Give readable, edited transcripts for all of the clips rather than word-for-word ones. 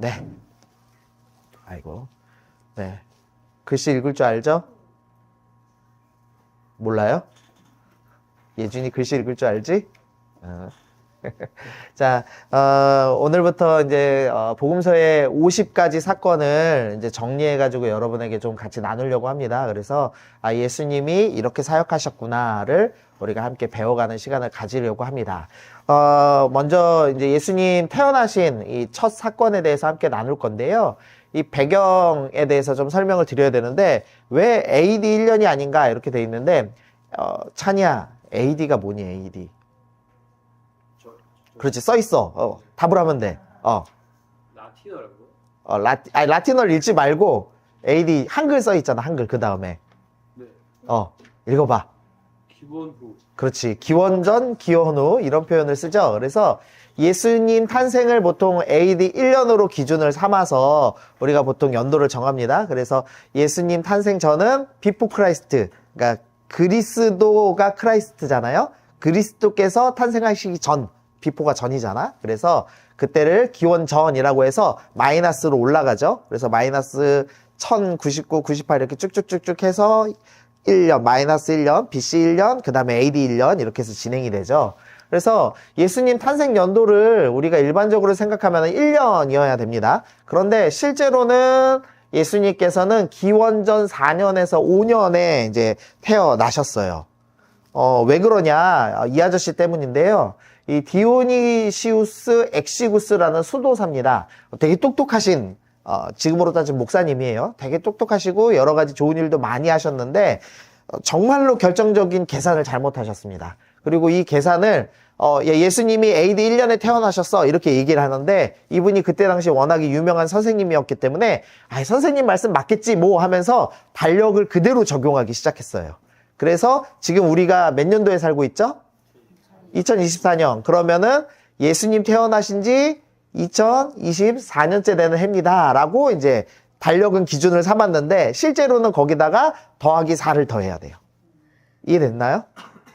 네. 아이고. 네. 글씨 읽을 줄 알죠? 몰라요? 예준이 글씨 읽을 줄 알지? 자, 오늘부터 이제, 복음서의 50가지 사건을 이제 정리해가지고 여러분에게 좀 같이 나누려고 합니다. 그래서, 예수님이 이렇게 사역하셨구나를 우리가 함께 배워가는 시간을 가지려고 합니다. 먼저 이제 예수님 태어나신 이 첫 사건에 대해서 함께 나눌 건데요. 이 배경에 대해서 좀 설명을 드려야 되는데, 왜 AD 1년이 아닌가 이렇게 돼 있는데, 찬이야, AD가 뭐니, AD? 그렇지, 써 있어. 답을 하면 돼. 라틴어라고요? 라틴어를 읽지 말고 AD 한글 써 있잖아. 한글 그 다음에. 네. 읽어봐. 기원후. 그렇지. 기원전, 기원후 이런 표현을 쓰죠. 그래서 예수님 탄생을 보통 AD 1년으로 기준을 삼아서 우리가 보통 연도를 정합니다. 그래서 예수님 탄생 전은 비포 크라이스트, 그러니까 그리스도가 크라이스트잖아요. 그리스도께서 탄생하시기 전, 비포가 전이잖아. 그래서 그때를 기원전이라고 해서 마이너스로 올라가죠. 그래서 마이너스 1099, 98 이렇게 쭉쭉쭉쭉 해서 1년, 마이너스 1년, BC 1년, 그 다음에 AD 1년 이렇게 해서 진행이 되죠. 그래서 예수님 탄생 연도를 우리가 일반적으로 생각하면 1년이어야 됩니다. 그런데 실제로는 예수님께서는 기원전 4년에서 5년에 이제 태어나셨어요. 왜 그러냐? 이 아저씨 때문인데요. 이 디오니시우스 엑시구스라는 수도사입니다. 되게 똑똑하신, 지금으로 따지면 목사님이에요. 되게 똑똑하시고 여러 가지 좋은 일도 많이 하셨는데, 정말로 결정적인 계산을 잘못하셨습니다. 그리고 이 계산을, 예수님이 AD 1년에 태어나셨어. 이렇게 얘기를 하는데, 이분이 그때 당시 워낙에 유명한 선생님이었기 때문에, 선생님 말씀 맞겠지, 뭐 하면서 달력을 그대로 적용하기 시작했어요. 그래서 지금 우리가 몇 년도에 살고 있죠? 2024년. 그러면은 예수님 태어나신 지 2024년째 되는 해입니다. 라고 이제 달력은 기준을 삼았는데 실제로는 거기다가 더하기 4를 더해야 돼요. 이해됐나요?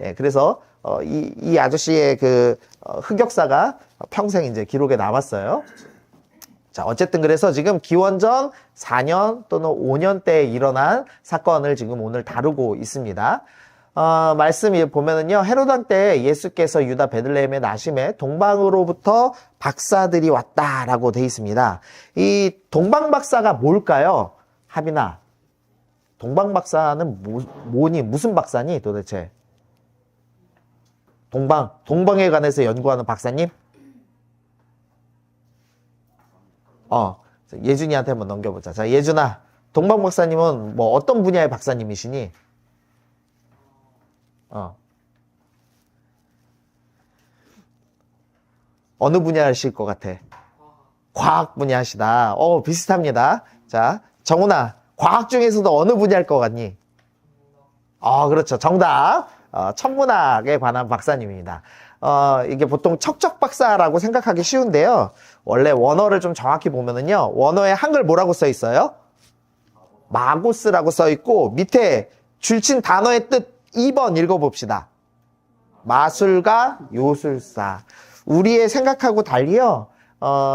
예, 그래서 이 아저씨의 그 흑역사가 평생 이제 기록에 남았어요. 자, 어쨌든 그래서 지금 기원전 4년 또는 5년 때에 일어난 사건을 지금 오늘 다루고 있습니다. 말씀 보면은요, 헤롯 왕 때 예수께서 유다 베들레헴의 나심에 동방으로부터 박사들이 왔다라고 돼 있습니다. 이 동방 박사가 뭘까요? 하빈아, 동방 박사는 뭐니? 무슨 박사니 도대체? 동방에 관해서 연구하는 박사님? 예준이한테 한번 넘겨보자. 자, 예준아, 동방 박사님은 뭐 어떤 분야의 박사님이시니? 어느 분야 하실 것 같아? 과학 분야 하시다. 비슷합니다. 자, 정훈아, 과학 중에서도 어느 분야 할 것 같니? 그렇죠. 정답. 천문학에 관한 박사님입니다. 이게 보통 척척 박사라고 생각하기 쉬운데요. 원래 원어를 좀 정확히 보면은요, 원어에 한글 뭐라고 써 있어요? 마고스라고 써 있고, 밑에 줄친 단어의 뜻 2번 읽어봅시다. 마술가, 요술사. 우리의 생각하고 달리요,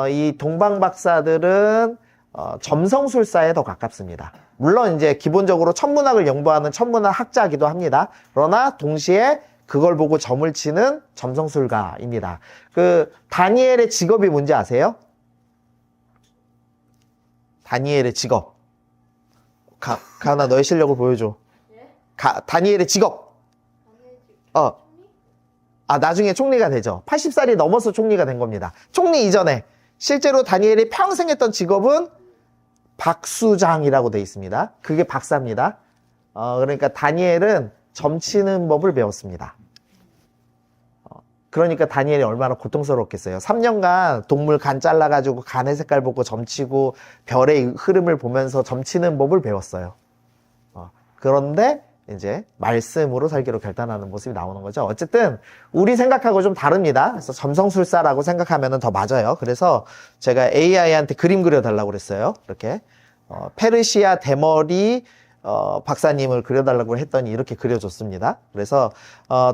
이 동방 박사들은 점성술사에 더 가깝습니다. 물론 이제 기본적으로 천문학을 연구하는 천문학 학자이기도 합니다. 그러나 동시에 그걸 보고 점을 치는 점성술가입니다. 그 다니엘의 직업이 뭔지 아세요? 다니엘의 직업. 가은아, 너의 실력을 보여줘. 다니엘의 직업. 나중에 총리가 되죠. 80살이 넘어서 총리가 된 겁니다. 총리 이전에 실제로 다니엘이 평생 했던 직업은 박수장이라고 되어 있습니다. 그게 박사입니다. 그러니까 다니엘은 점치는 법을 배웠습니다. 그러니까 다니엘이 얼마나 고통스러웠겠어요. 3년간 동물 간 잘라가지고 간의 색깔 보고 점치고 별의 흐름을 보면서 점치는 법을 배웠어요. 그런데 이제 말씀으로 살기로 결단하는 모습이 나오는 거죠. 어쨌든 우리 생각하고 좀 다릅니다. 그래서 점성술사라고 생각하면 더 맞아요. 그래서 제가 AI한테 그림 그려달라고 그랬어요. 이렇게 페르시아 대머리 박사님을 그려달라고 했더니 이렇게 그려줬습니다. 그래서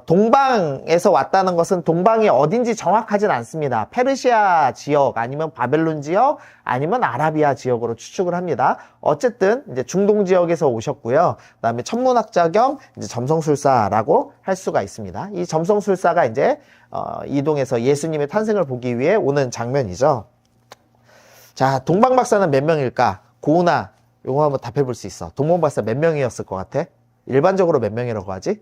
동방에서 왔다는 것은 동방이 어딘지 정확하진 않습니다. 페르시아 지역 아니면 바벨론 지역 아니면 아라비아 지역으로 추측을 합니다. 어쨌든 이제 중동 지역에서 오셨고요. 그다음에 천문학자 겸 이제 점성술사라고 할 수가 있습니다. 이 점성술사가 이제 이동해서 예수님의 탄생을 보기 위해 오는 장면이죠. 자, 동방박사는 몇 명일까? 고은아, 요거 한번 답해 볼 수 있어. 동방박사 몇 명이었을 것 같아? 일반적으로 몇 명이라고 하지?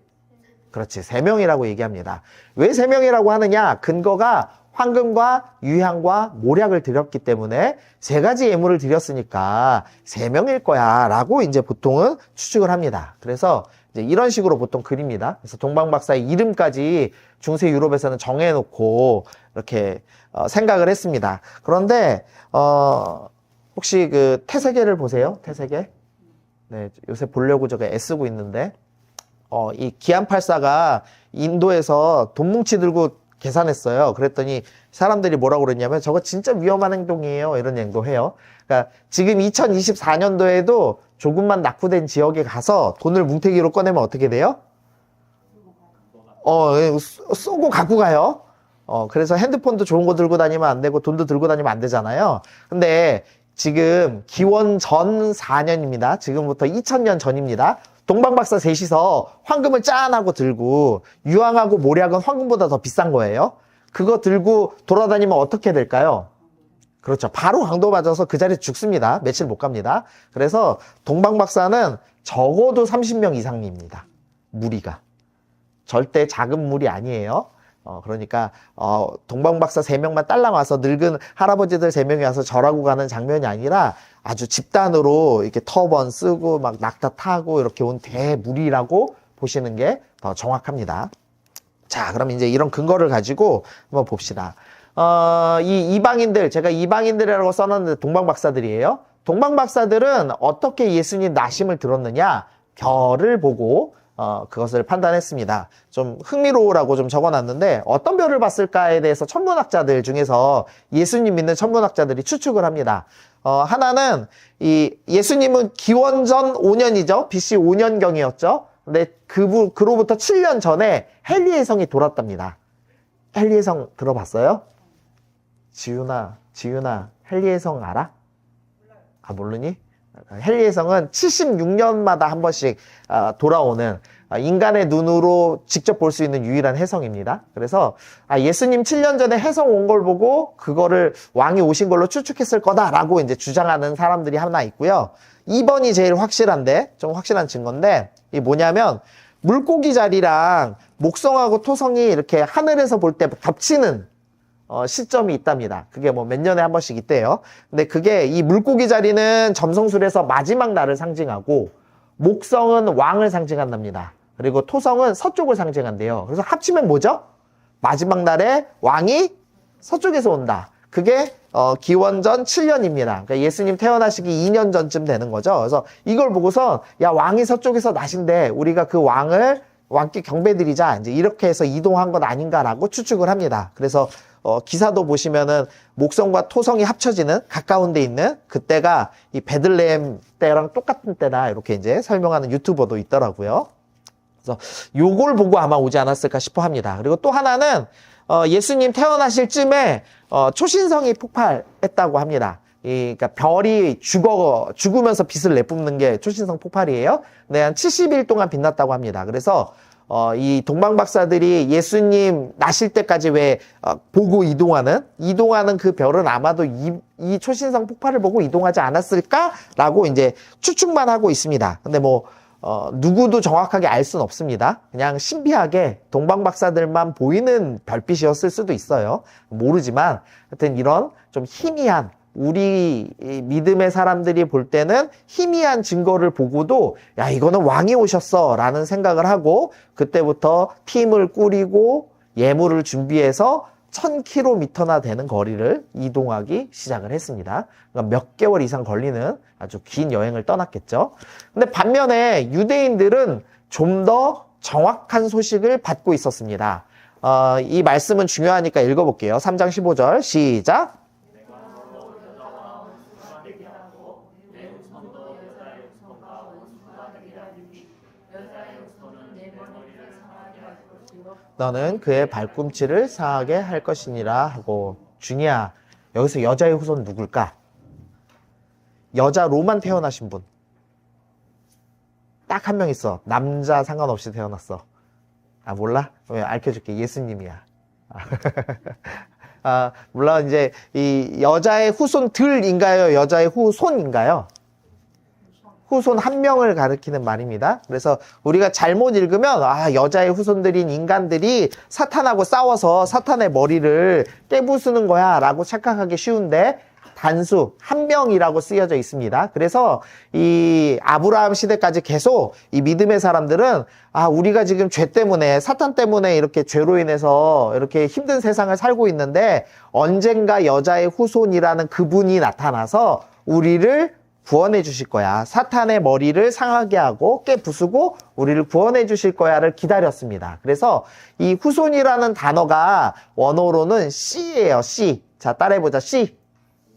그렇지, 3명이라고 얘기합니다. 왜 3명이라고 하느냐? 근거가 황금과 유향과 모략을 드렸기 때문에 3가지 예물을 드렸으니까 3명일 거야 라고 이제 보통은 추측을 합니다. 그래서 이제 이런 식으로 보통 그립니다. 그래서 동방박사의 이름까지 중세 유럽에서는 정해놓고 이렇게 생각을 했습니다. 그런데 혹시 그 태세계를 보세요? 태세계? 네, 요새 보려고 제가 애쓰고 있는데 이 기안84가 인도에서 돈 뭉치 들고 계산했어요. 그랬더니 사람들이 뭐라고 그랬냐면 저거 진짜 위험한 행동이에요. 이런 행동해요. 그러니까 지금 2024년도에도 조금만 낙후된 지역에 가서 돈을 뭉태기로 꺼내면 어떻게 돼요? 쏘고 갖고 가요. 그래서 핸드폰도 좋은 거 들고 다니면 안 되고 돈도 들고 다니면 안 되잖아요. 근데 지금 기원 전 4년입니다. 지금부터 2000년 전입니다. 동방박사 셋이서 황금을 짠하고 들고 유황하고 모략은 황금보다 더 비싼 거예요. 그거 들고 돌아다니면 어떻게 될까요? 그렇죠. 바로 강도 맞아서 그 자리에 죽습니다. 며칠 못 갑니다. 그래서 동방박사는 적어도 30명 이상입니다. 무리가. 절대 작은 무리 아니에요. 그러니까 동방박사 3명만 딸랑 와서 늙은 할아버지들 3명이 와서 절하고 가는 장면이 아니라 아주 집단으로 이렇게 터번 쓰고 막 낙타 타고 이렇게 온 대무리라고 보시는 게 더 정확합니다. 자, 그럼 이제 이런 근거를 가지고 한번 봅시다. 이 이방인들, 제가 이방인들이라고 써놨는데 동방박사들이에요. 동방박사들은 어떻게 예수님 나심을 들었느냐? 별을 보고 그것을 판단했습니다. 좀 흥미로우라고 좀 적어놨는데 어떤 별을 봤을까에 대해서 천문학자들 중에서 예수님 믿는 천문학자들이 추측을 합니다. 하나는 이 예수님은 기원전 5년이죠. BC 5년경이었죠. 근데 그로부터 7년 전에 헬리의 성이 돌았답니다. 헬리의 성 들어봤어요? 지윤아 헬리의 성 알아? 아, 모르니? 헬리의 성은 76년마다 한 번씩 돌아오는 인간의 눈으로 직접 볼 수 있는 유일한 해성입니다. 그래서 예수님 7년 전에 해성 온 걸 보고 그거를 왕이 오신 걸로 추측했을 거다라고 이제 주장하는 사람들이 하나 있고요. 2번이 제일 확실한데, 좀 확실한 증거인데, 이게 뭐냐면 물고기 자리랑 목성하고 토성이 이렇게 하늘에서 볼 때 겹치는 시점이 있답니다. 그게 뭐 몇 년에 한 번씩 있대요. 근데 그게 이 물고기 자리는 점성술에서 마지막 날을 상징하고 목성은 왕을 상징한답니다. 그리고 토성은 서쪽을 상징한대요. 그래서 합치면 뭐죠? 마지막 날에 왕이 서쪽에서 온다. 그게 기원전 7년입니다. 그러니까 예수님 태어나시기 2년 전쯤 되는 거죠. 그래서 이걸 보고서 야, 왕이 서쪽에서 나신대. 우리가 그 왕을 왕께 경배드리자. 이제 이렇게 해서 이동한 것 아닌가라고 추측을 합니다. 그래서 기사도 보시면은 목성과 토성이 합쳐지는 가까운 데 있는 그때가 이 베들레헴 때랑 똑같은 때다 이렇게 이제 설명하는 유튜버도 있더라고요. 그래서 요걸 보고 아마 오지 않았을까 싶어 합니다. 그리고 또 하나는 예수님 태어나실 쯤에 초신성이 폭발했다고 합니다. 그러니까 별이 죽으면서 빛을 내뿜는 게 초신성 폭발이에요. 근데 한 70일 동안 빛났다고 합니다. 그래서 이 동방박사들이 예수님 나실 때까지 왜 보고 이동하는 그 별은 아마도 이 초신성 폭발을 보고 이동하지 않았을까라고 이제 추측만 하고 있습니다. 근데 뭐 누구도 정확하게 알 수는 없습니다. 그냥 신비하게 동방박사들만 보이는 별빛이었을 수도 있어요. 모르지만 하여튼 이런 좀 희미한 우리 믿음의 사람들이 볼 때는 희미한 증거를 보고도 야, 이거는 왕이 오셨어 라는 생각을 하고 그때부터 팀을 꾸리고 예물을 준비해서 1000km나 되는 거리를 이동하기 시작을 했습니다. 그러니까 몇 개월 이상 걸리는 아주 긴 여행을 떠났겠죠. 근데 반면에 유대인들은 좀 더 정확한 소식을 받고 있었습니다. 이 말씀은 중요하니까 읽어볼게요. 3장 15절 시작. 내 후손도 여자의 후손과 원수가 되리라 하니 여자의 후손은 내 머리를 상하게 할 것이요 너는 그의 발꿈치를 상하게 할 것이니라 하고. 준이야, 여기서 여자의 후손 누굴까? 여자로만 태어나신 분. 딱 한 명 있어. 남자 상관없이 태어났어. 아, 몰라? 알려줄게. 예수님이야. 아, 물론 이제 이 여자의 후손들인가요? 여자의 후손인가요? 후손 한 명을 가리키는 말입니다. 그래서 우리가 잘못 읽으면 여자의 후손들인 인간들이 사탄하고 싸워서 사탄의 머리를 깨부수는 거야 라고 착각하기 쉬운데 단수 한 명이라고 쓰여져 있습니다. 그래서 이 아브라함 시대까지 계속 이 믿음의 사람들은 우리가 지금 죄 때문에 사탄 때문에 이렇게 죄로 인해서 이렇게 힘든 세상을 살고 있는데 언젠가 여자의 후손이라는 그분이 나타나서 우리를 구원해 주실 거야. 사탄의 머리를 상하게 하고 깨부수고 우리를 구원해 주실 거야를 기다렸습니다. 그래서 이 후손이라는 단어가 원어로는 씨예요. 씨. 자, 따라해보자. 씨.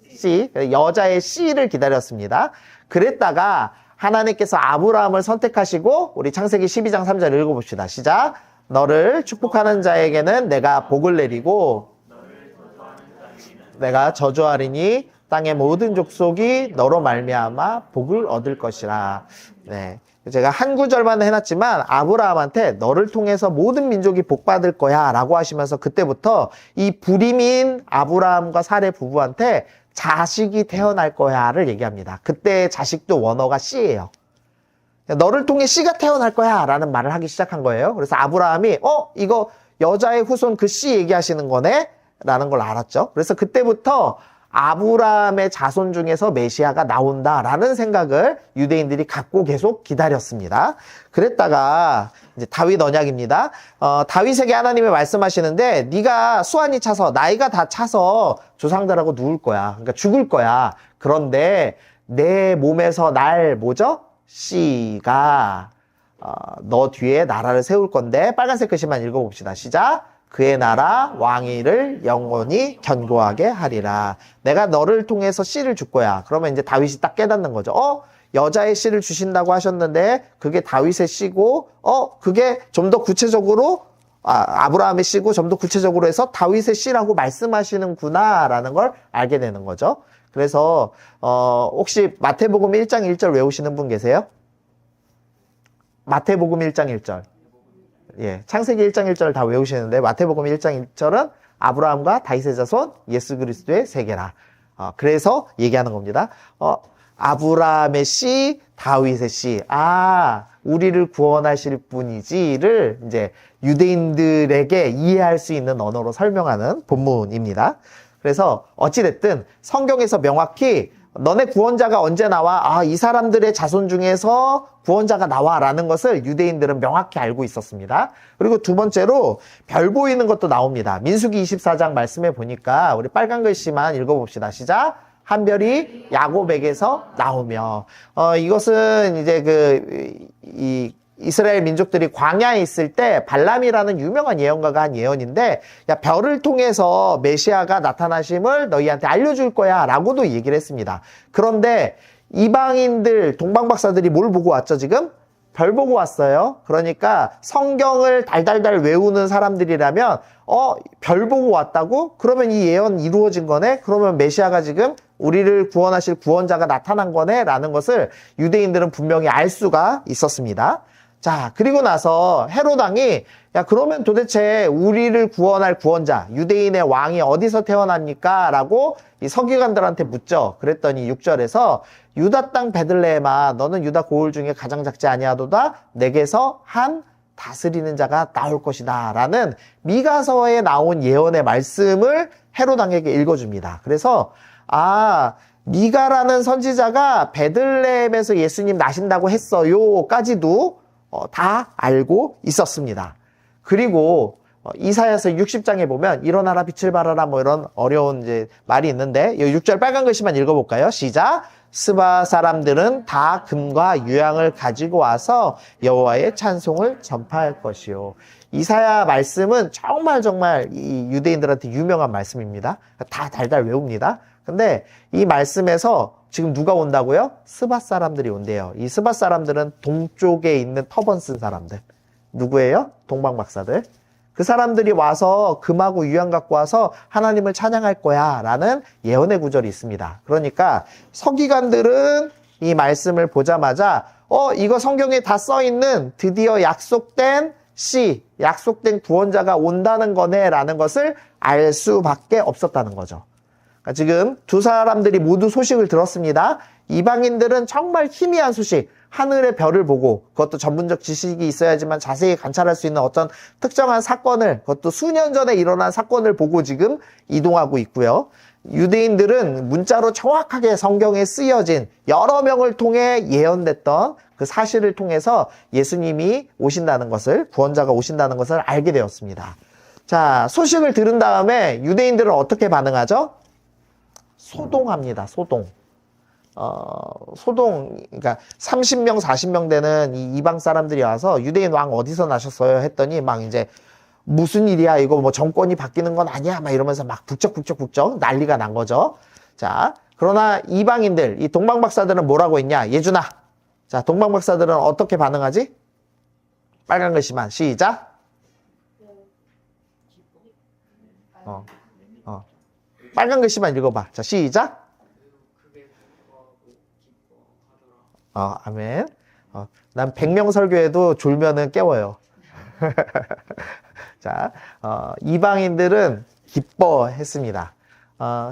씨. 여자의 씨를 기다렸습니다. 그랬다가 하나님께서 아브라함을 선택하시고 우리 창세기 12장 3절 읽어봅시다. 시작. 너를 축복하는 자에게는 내가 복을 내리고 내가 저주하리니 땅의 모든 족속이 너로 말미암아 복을 얻을 것이라. 네, 제가 한 구절만 해놨지만 아브라함한테 너를 통해서 모든 민족이 복받을 거야 라고 하시면서 그때부터 이 불임인 아브라함과 사레 부부한테 자식이 태어날 거야를 얘기합니다. 그때 자식도 원어가 씨예요. 너를 통해 씨가 태어날 거야 라는 말을 하기 시작한 거예요. 그래서 아브라함이 이거 여자의 후손 그 씨 얘기하시는 거네 라는 걸 알았죠. 그래서 그때부터 아브라함의 자손 중에서 메시아가 나온다라는 생각을 유대인들이 갖고 계속 기다렸습니다. 그랬다가 이제 다윗 언약입니다. 다윗에게 하나님이 말씀하시는데 네가 수완이 차서 나이가 다 차서 조상들하고 누울 거야. 그러니까 죽을 거야. 그런데 내 몸에서 날 뭐죠? 씨가 너 뒤에 나라를 세울 건데 빨간색 글씨만 읽어봅시다. 시작. 그의 나라 왕위를 영원히 견고하게 하리라. 내가 너를 통해서 씨를 줄 거야. 그러면 이제 다윗이 딱 깨닫는 거죠. 여자의 씨를 주신다고 하셨는데 그게 다윗의 씨고 그게 좀 더 구체적으로 아브라함의 씨고 좀 더 구체적으로 해서 다윗의 씨라고 말씀하시는구나 라는 걸 알게 되는 거죠. 그래서 혹시 마태복음 1장 1절 외우시는 분 계세요? 마태복음 1장 1절. 예, 창세기 1장 1절 다 외우시는데 마태복음 1장 1절은 아브라함과 다윗의 자손 예수 그리스도의 세계라. 그래서 얘기하는 겁니다. 아브라함의 씨, 다윗의 씨. 우리를 구원하실 분이지를 이제 유대인들에게 이해할 수 있는 언어로 설명하는 본문입니다. 그래서 어찌됐든 성경에서 명확히 너네 구원자가 언제 나와? 이 사람들의 자손 중에서 구원자가 나와라는 것을 유대인들은 명확히 알고 있었습니다. 그리고 두 번째로 별 보이는 것도 나옵니다. 민수기 24장 말씀해 보니까 우리 빨간 글씨만 읽어봅시다. 시작. 한 별이 야곱에게서 나오며 이것은 이제 이스라엘 민족들이 광야에 있을 때 발람이라는 유명한 예언가가 한 예언인데 야 별을 통해서 메시아가 나타나심을 너희한테 알려줄 거야 라고도 얘기를 했습니다. 그런데 이방인들 동방박사들이 뭘 보고 왔죠 지금? 별 보고 왔어요. 그러니까 성경을 달달달 외우는 사람들이라면 별 보고 왔다고? 그러면 이 예언 이루어진 거네? 그러면 메시아가 지금 우리를 구원하실 구원자가 나타난 거네? 라는 것을 유대인들은 분명히 알 수가 있었습니다. 자, 그리고 나서 헤롯 왕이 야 그러면 도대체 우리를 구원할 구원자 유대인의 왕이 어디서 태어납니까? 라고 이 서기관들한테 묻죠. 그랬더니 6절에서 유다 땅 베들레헴아 너는 유다 고을 중에 가장 작지 아니하도다 내게서 한 다스리는 자가 나올 것이다 라는 미가서에 나온 예언의 말씀을 헤롯 왕에게 읽어줍니다. 그래서 미가라는 선지자가 베들레헴에서 예수님 나신다고 했어요 까지도 다 알고 있었습니다. 그리고 이사야서 60장에 보면 일어나라 빛을 발하라 뭐 이런 어려운 이제 말이 있는데 이 6절 빨간 글씨만 읽어볼까요? 시작. 스바 사람들은 다 금과 유향을 가지고 와서 여호와의 찬송을 전파할 것이요. 이사야 말씀은 정말 이 유대인들한테 유명한 말씀입니다. 다 달달 외웁니다. 근데 이 말씀에서 지금 누가 온다고요? 스바 사람들이 온대요. 이 스바 사람들은 동쪽에 있는 터번 쓴 사람들. 누구예요? 동방박사들. 그 사람들이 와서 금하고 유향 갖고 와서 하나님을 찬양할 거야 라는 예언의 구절이 있습니다. 그러니까 서기관들은 이 말씀을 보자마자 이거 성경에 다 써있는 드디어 약속된 약속된 구원자가 온다는 거네 라는 것을 알 수밖에 없었다는 거죠. 그러니까 지금 두 사람들이 모두 소식을 들었습니다. 이방인들은 정말 희미한 소식, 하늘의 별을 보고, 그것도 전문적 지식이 있어야지만 자세히 관찰할 수 있는 어떤 특정한 사건을, 그것도 수년 전에 일어난 사건을 보고 지금 이동하고 있고요. 유대인들은 문자로 정확하게 성경에 쓰여진 여러 명을 통해 예언됐던 그 사실을 통해서 예수님이 오신다는 것을, 구원자가 오신다는 것을 알게 되었습니다. 자, 소식을 들은 다음에 유대인들은 어떻게 반응하죠? 소동합니다. 그러니까 30명, 40명 되는 이 이방 사람들이 와서 유대인 왕 어디서 나셨어요? 했더니 막 이제 무슨 일이야? 이거 뭐 정권이 바뀌는 건 아니야? 막 이러면서 막 북적북적 난리가 난 거죠. 자, 그러나 이방인들, 이 동방박사들은 뭐라고 했냐? 예준아. 자, 동방박사들은 어떻게 반응하지? 빨간 글씨만. 시작. 빨간 글씨만 읽어봐. 자, 시작. 아멘. 난 100명 설교에도 졸면은 깨워요. 자, 이방인들은 기뻐했습니다.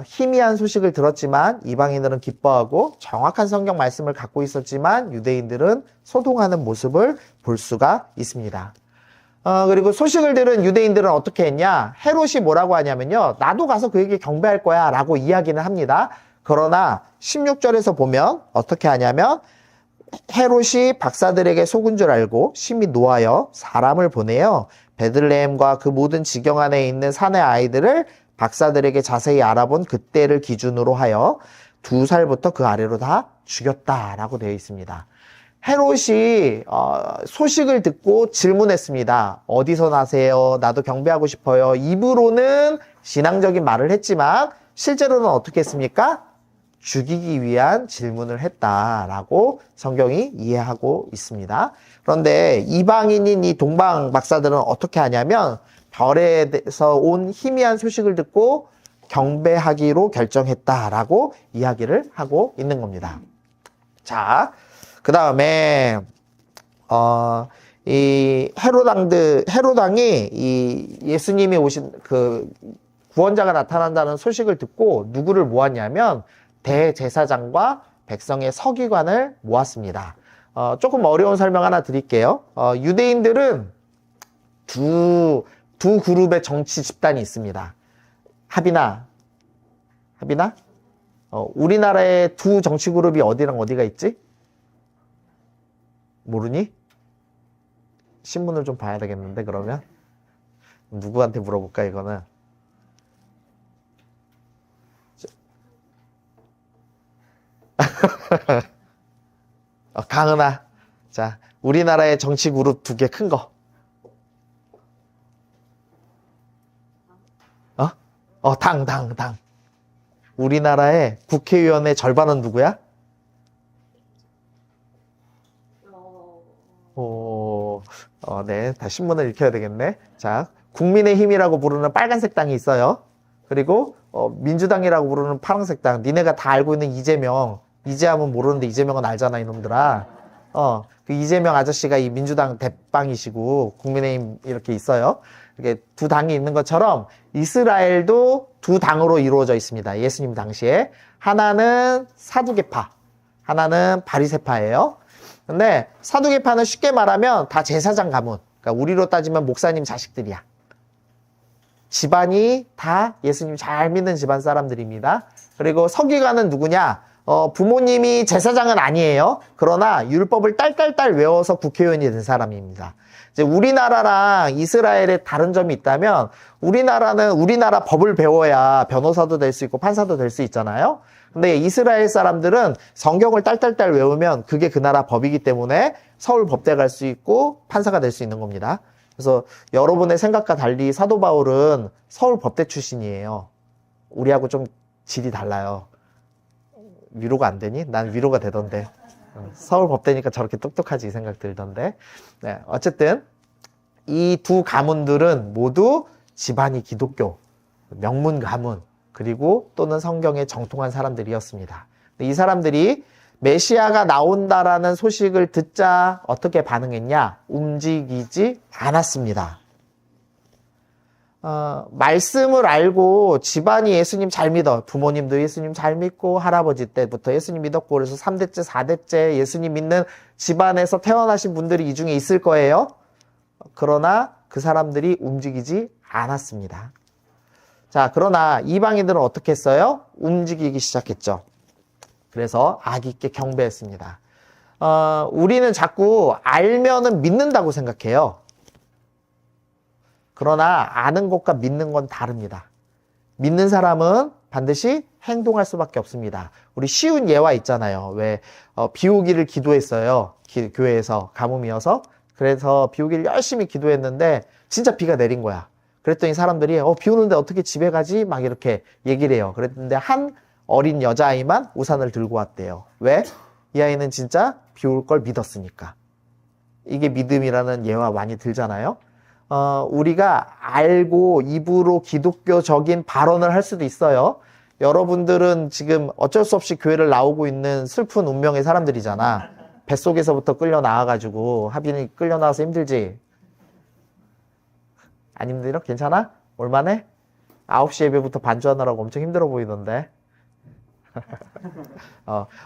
희미한 소식을 들었지만 이방인들은 기뻐하고 정확한 성경 말씀을 갖고 있었지만 유대인들은 소동하는 모습을 볼 수가 있습니다. 그리고 소식을 들은 유대인들은 어떻게 했냐? 헤롯이 뭐라고 하냐면요. 나도 가서 그에게 경배할 거야 라고 이야기는 합니다. 그러나 16절에서 보면 어떻게 하냐면 헤롯이 박사들에게 속은 줄 알고 심히 노하여 사람을 보내요. 베들레헴과 그 모든 지경 안에 있는 산의 아이들을 박사들에게 자세히 알아본 그때를 기준으로 하여 2살부터 그 아래로 다 죽였다라고 되어 있습니다. 헤롯이 소식을 듣고 질문했습니다. 어디서 나세요? 나도 경배하고 싶어요. 입으로는 신앙적인 말을 했지만 실제로는 어떻게 했습니까? 죽이기 위한 질문을 했다라고 성경이 이해하고 있습니다. 그런데 이방인인 이 동방 박사들은 어떻게 하냐면 별에서 온 희미한 소식을 듣고 경배하기로 결정했다라고 이야기를 하고 있는 겁니다. 자, 그 다음에 이 헤롯왕이 이 예수님이 오신 그 구원자가 나타난다는 소식을 듣고 누구를 모았냐면 대제사장과 백성의 서기관을 모았습니다. 조금 어려운 설명 하나 드릴게요. 유대인들은 두 그룹의 정치 집단이 있습니다. 합이나? 우리나라의 두 정치 그룹이 어디랑 어디가 있지? 모르니? 신문을 좀 봐야 되겠는데 그러면? 누구한테 물어볼까 이거는? 강은아. 자, 우리나라의 정치 그룹 두 개 큰 거. 당. 우리나라의 국회의원의 절반은 누구야? 네. 다 신문을 읽혀야 되겠네. 자, 국민의힘이라고 부르는 빨간색 당이 있어요. 그리고, 민주당이라고 부르는 파란색 당. 니네가 다 알고 있는 이재하면 모르는데 이재명은 알잖아, 이놈들아. 그 이재명 아저씨가 이 민주당 대빵이시고, 국민의힘 이렇게 있어요. 이렇게 두 당이 있는 것처럼 이스라엘도 두 당으로 이루어져 있습니다. 예수님 당시에. 하나는 사두개파, 하나는 바리새파예요. 근데 사두개파는 쉽게 말하면 다 제사장 가문. 그러니까 우리로 따지면 목사님 자식들이야. 집안이 다 예수님 잘 믿는 집안 사람들입니다. 그리고 서기관은 누구냐? 부모님이 제사장은 아니에요. 그러나 율법을 딸딸딸 외워서 국회의원이 된 사람입니다. 이제 우리나라랑 이스라엘의 다른 점이 있다면 우리나라는 우리나라 법을 배워야 변호사도 될 수 있고 판사도 될 수 있잖아요. 근데 이스라엘 사람들은 성경을 딸딸딸 외우면 그게 그 나라 법이기 때문에 서울 법대 갈 수 있고 판사가 될 수 있는 겁니다. 그래서 여러분의 생각과 달리 사도 바울은 서울 법대 출신이에요. 우리하고 좀 질이 달라요. 위로가 안 되니? 난 위로가 되던데. 서울 법대니까 저렇게 똑똑하지 이 생각 들던데. 네, 어쨌든 이 두 가문들은 모두 집안이 기독교, 명문 가문, 그리고 또는 성경에 정통한 사람들이었습니다. 이 사람들이 메시아가 나온다라는 소식을 듣자 어떻게 반응했냐? 움직이지 않았습니다. 말씀을 알고 집안이 예수님 잘 믿어. 부모님도 예수님 잘 믿고 할아버지 때부터 예수님 믿었고 그래서 3대째, 4대째 예수님 믿는 집안에서 태어나신 분들이 이 중에 있을 거예요. 그러나 그 사람들이 움직이지 않았습니다. 자, 그러나 이방인들은 어떻게 했어요? 움직이기 시작했죠. 그래서 악이 있게 경배했습니다. 우리는 자꾸 알면은 믿는다고 생각해요. 그러나 아는 것과 믿는 건 다릅니다. 믿는 사람은 반드시 행동할 수밖에 없습니다. 우리 쉬운 예화 있잖아요. 왜 비 오기를 기도했어요. 교회에서 가뭄이어서. 그래서 비 오기를 열심히 기도했는데 진짜 비가 내린 거야. 그랬더니 사람들이 비 오는데 어떻게 집에 가지? 막 이렇게 얘기를 해요. 그랬는데 한 어린 여자아이만 우산을 들고 왔대요. 왜? 이 아이는 진짜 비 올 걸 믿었으니까. 이게 믿음이라는 예화 많이 들잖아요. 우리가 알고 입으로 기독교적인 발언을 할 수도 있어요. 여러분들은 지금 어쩔 수 없이 교회를 나오고 있는 슬픈 운명의 사람들이잖아. 뱃속에서부터 끌려 나와가지고 하빈이 끌려 나와서 힘들지? 안 힘들어? 괜찮아? 올만해? 9시 예배부터 반주하느라고 엄청 힘들어 보이던데.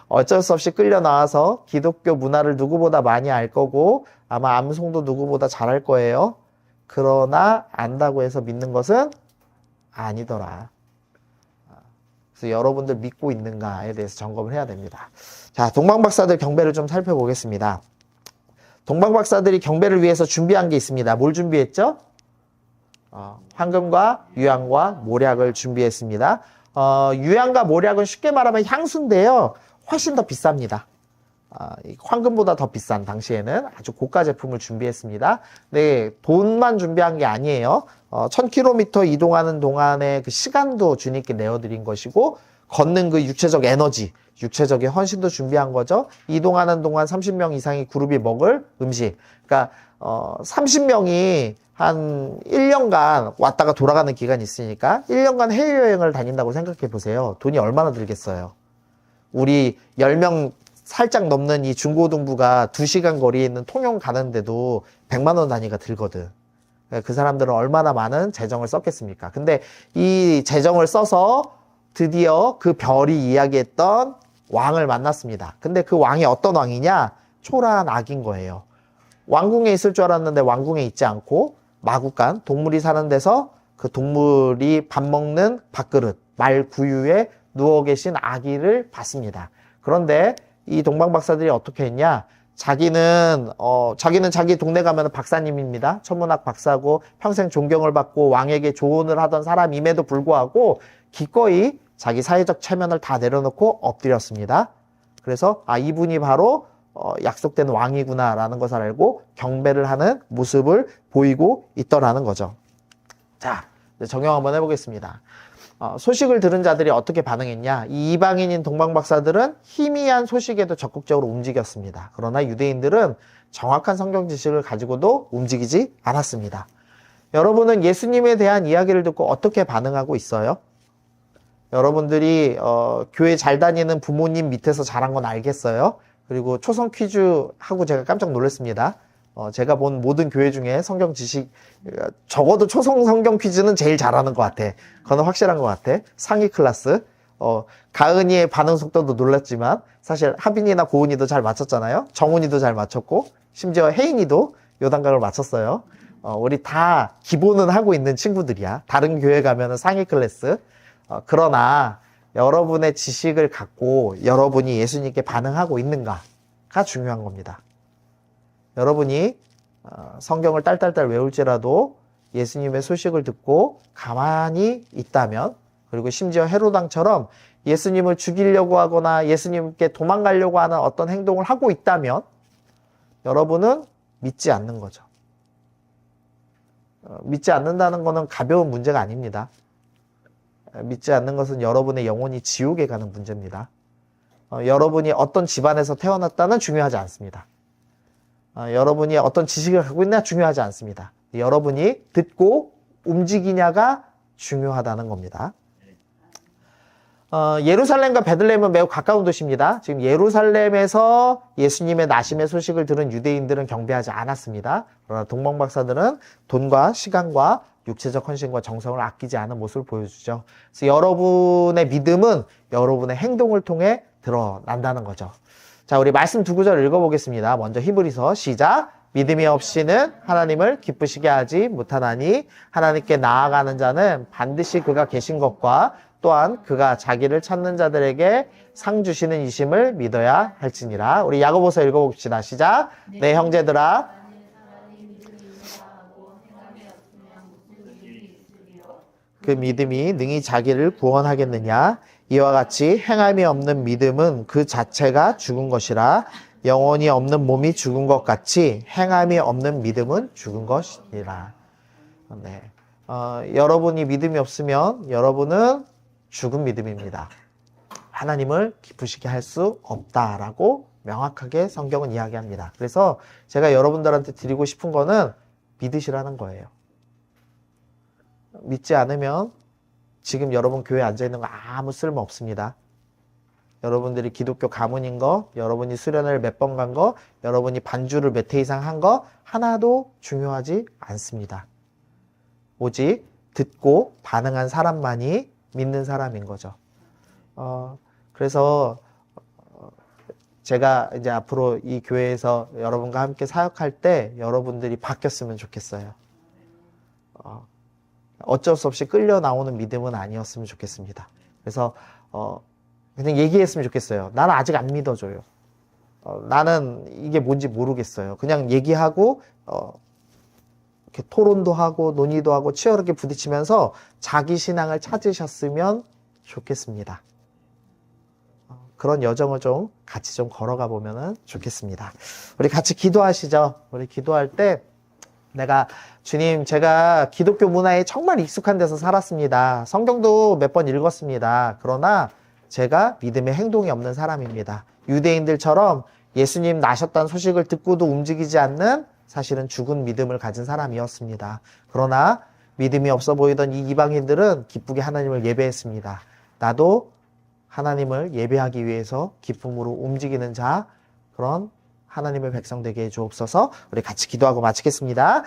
어쩔 수 없이 끌려 나와서 기독교 문화를 누구보다 많이 알 거고 아마 암송도 누구보다 잘할 거예요. 그러나 안다고 해서 믿는 것은 아니더라. 그래서 여러분들 믿고 있는가에 대해서 점검을 해야 됩니다. 자, 동방박사들 경배를 좀 살펴보겠습니다. 동방박사들이 경배를 위해서 준비한 게 있습니다. 뭘 준비했죠? 황금과 유향과 모략을 준비했습니다. 유향과 모략은 쉽게 말하면 향수인데요. 훨씬 더 비쌉니다. 황금보다 더 비싼 당시에는 아주 고가 제품을 준비했습니다. 네, 돈만 준비한 게 아니에요. 1000km 이동하는 동안의 그 시간도 주님께 내어드린 것이고 걷는 그 육체적 에너지, 육체적인 헌신도 준비한 거죠. 이동하는 동안 30명 이상의 그룹이 먹을 음식. 그러니까 30명이 한 1년간 왔다가 돌아가는 기간이 있으니까 1년간 해외여행을 다닌다고 생각해 보세요. 돈이 얼마나 들겠어요. 우리 10명 살짝 넘는 이 중고등부가 2시간 거리에 있는 통영 가는데도 100만 원 단위가 들거든. 그 사람들은 얼마나 많은 재정을 썼겠습니까? 근데 이 재정을 써서 드디어 그 별이 이야기했던 왕을 만났습니다. 근데 그 왕이 어떤 왕이냐? 초라한 악인 거예요. 왕궁에 있을 줄 알았는데 왕궁에 있지 않고 마구간, 동물이 사는 데서 그 동물이 밥 먹는 밥그릇, 말 구유에 누워 계신 아기를 봤습니다. 그런데 이 동방박사들이 어떻게 했냐? 자기는 자기 동네 가면 박사님입니다. 천문학 박사고 평생 존경을 받고 왕에게 조언을 하던 사람임에도 불구하고 기꺼이 자기 사회적 체면을 다 내려놓고 엎드렸습니다. 그래서 이분이 바로 약속된 왕이구나라는 것을 알고 경배를 하는 모습을 보이고 있더라는 거죠. 자, 적용 한번 해보겠습니다. 소식을 들은 자들이 어떻게 반응했냐? 이 이방인인 동방박사들은 희미한 소식에도 적극적으로 움직였습니다. 그러나 유대인들은 정확한 성경 지식을 가지고도 움직이지 않았습니다. 여러분은 예수님에 대한 이야기를 듣고 어떻게 반응하고 있어요? 여러분들이 교회 잘 다니는 부모님 밑에서 자란 건 알겠어요? 그리고 초성 퀴즈 하고 제가 깜짝 놀랐습니다. 제가 본 모든 교회 중에 성경 지식, 적어도 초성 성경 퀴즈는 제일 잘하는 것 같아. 그건 확실한 것 같아. 상위 클래스. 가은이의 반응 속도도 놀랐지만, 사실 하빈이나 고은이도 잘 맞췄잖아요. 정훈이도 잘 맞췄고, 심지어 혜인이도 요단각을 맞췄어요. 우리 다 기본은 하고 있는 친구들이야. 다른 교회 가면은 상위 클래스. 그러나, 여러분의 지식을 갖고 여러분이 예수님께 반응하고 있는가가 중요한 겁니다. 여러분이 성경을 딸딸딸 외울지라도 예수님의 소식을 듣고 가만히 있다면, 그리고 심지어 헤로당처럼 예수님을 죽이려고 하거나 예수님께 도망가려고 하는 어떤 행동을 하고 있다면 여러분은 믿지 않는 거죠. 믿지 않는다는 것은 가벼운 문제가 아닙니다. 믿지 않는 것은 여러분의 영혼이 지옥에 가는 문제입니다. 여러분이 어떤 집안에서 태어났다는 중요하지 않습니다. 여러분이 어떤 지식을 갖고 있나 중요하지 않습니다. 여러분이 듣고 움직이냐가 중요하다는 겁니다. 예루살렘과 베들레헴은 매우 가까운 도시입니다. 지금 예루살렘에서 예수님의 나심의 소식을 들은 유대인들은 경배하지 않았습니다. 그러나 동방박사들은 돈과 시간과 육체적 헌신과 정성을 아끼지 않은 모습을 보여주죠. 그래서 여러분의 믿음은 여러분의 행동을 통해 드러난다는 거죠. 자, 우리 말씀 두 구절 읽어보겠습니다. 먼저 히브리서 시작. 믿음이 없이는 하나님을 기쁘시게 하지 못하나니 하나님께 나아가는 자는 반드시 그가 계신 것과 또한 그가 자기를 찾는 자들에게 상 주시는 이심을 믿어야 할지니라. 우리 야고보서 읽어봅시다. 시작. 네, 형제들아. 그 믿음이 능히 자기를 구원하겠느냐? 이와 같이 행함이 없는 믿음은 그 자체가 죽은 것이라. 영혼이 없는 몸이 죽은 것 같이 행함이 없는 믿음은 죽은 것이니라. 네. 여러분이 믿음이 없으면 여러분은 죽은 믿음입니다. 하나님을 기쁘시게 할 수 없다라고 명확하게 성경은 이야기합니다. 그래서 제가 여러분들한테 드리고 싶은 거는 믿으시라는 거예요. 믿지 않으면 지금 여러분 교회에 앉아있는 거 아무 쓸모 없습니다. 여러분들이 기독교 가문인 거, 여러분이 수련을 몇 번 간 거, 여러분이 반주를 몇 회 이상 한 거 하나도 중요하지 않습니다. 오직 듣고 반응한 사람만이 믿는 사람인 거죠. 그래서 제가 이제 앞으로 이 교회에서 여러분과 함께 사역할 때 여러분들이 바뀌었으면 좋겠어요. 어쩔 수 없이 끌려 나오는 믿음은 아니었으면 좋겠습니다. 그래서 그냥 얘기했으면 좋겠어요. 나는 아직 안 믿어줘요. 나는 이게 뭔지 모르겠어요. 그냥 얘기하고 이렇게 토론도 하고 논의도 하고 치열하게 부딪히면서 자기 신앙을 찾으셨으면 좋겠습니다. 그런 여정을 좀 같이 좀 걸어가 보면 좋겠습니다. 우리 같이 기도하시죠. 우리 기도할 때 내가 주님, 제가 기독교 문화에 정말 익숙한 데서 살았습니다. 성경도 몇 번 읽었습니다. 그러나 제가 믿음의 행동이 없는 사람입니다. 유대인들처럼 예수님 나셨다는 소식을 듣고도 움직이지 않는 사실은 죽은 믿음을 가진 사람이었습니다. 그러나 믿음이 없어 보이던 이 이방인들은 기쁘게 하나님을 예배했습니다. 나도 하나님을 예배하기 위해서 기쁨으로 움직이는 자, 그런 하나님의 백성 되게 해 주옵소서. 우리 같이 기도하고 마치겠습니다.